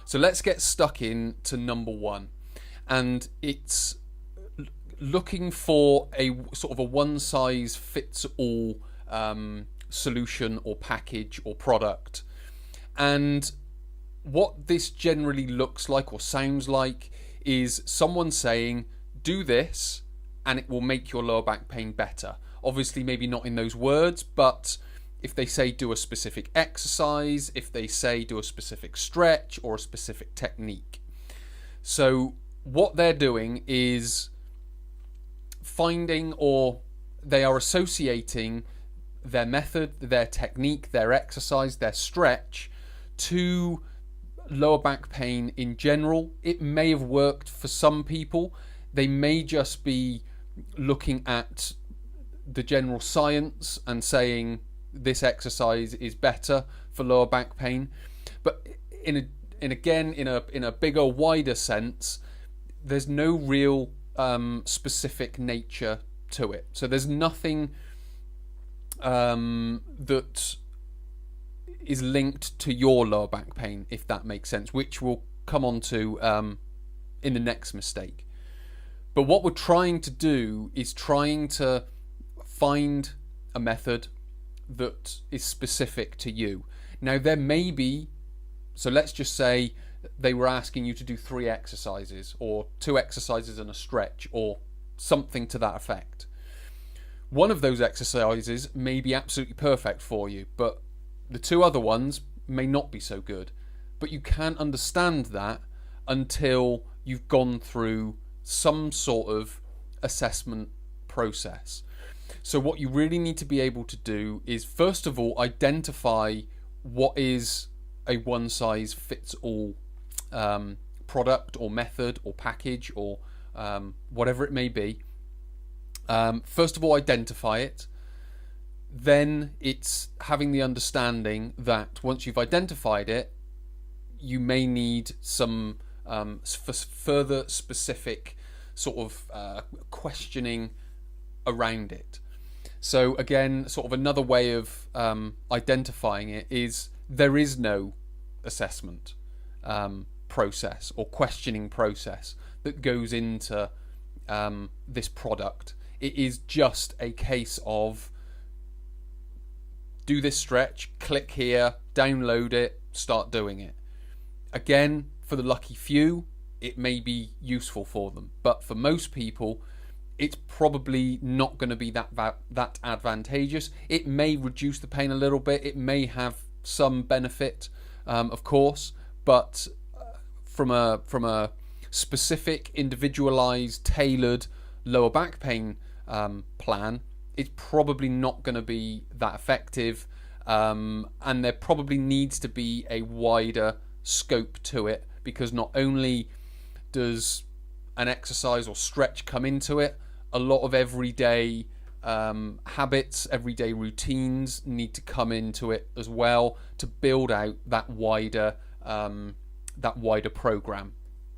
So let's get stuck in to number one, and it's looking for a sort of a one size fits all solution or package or product. And what this generally looks like or sounds like is someone saying, do this and it will make your lower back pain better. Obviously, maybe not in those words, but if they say do a specific exercise, if they say do a specific stretch or a specific technique. So what they're doing is finding, or they are associating their method, their technique, their exercise, their stretch to lower back pain in general. It may have worked for some people. They may just be looking at the general science and saying this exercise is better for lower back pain. But in a bigger, wider sense, there's no real specific nature to it. So there's nothing that is linked to your lower back pain, if that makes sense, which we'll come on to in the next mistake. But what we're trying to do is trying to find a method that is specific to you. Now, there may be, so let's just say they were asking you to do 3 exercises or 2 exercises and a stretch or something to that effect. One of those exercises may be absolutely perfect for you, but the 2 other ones may not be so good. But you can't understand that until you've gone through some sort of assessment process. So what you really need to be able to do is, first of all, identify what is a one-size-fits-all product or method or package or whatever it may be. First of all, identify it. Then it's having the understanding that once you've identified it, you may need some further specific sort of questioning around it. So again, sort of another way of identifying it is there is no assessment process or questioning process that goes into this product. It is just a case of do this stretch, click here, download it, start doing it. Again, for the lucky few, it may be useful for them, but for most people, it's probably not going to be that advantageous. It may reduce the pain a little bit. It may have some benefit, of course, but from a specific, individualized, tailored lower back pain plan, it's probably not going to be that effective, and there probably needs to be a wider scope to it, because not only does an exercise or stretch come into it, a lot of everyday habits, everyday routines need to come into it as well to build out that wider program.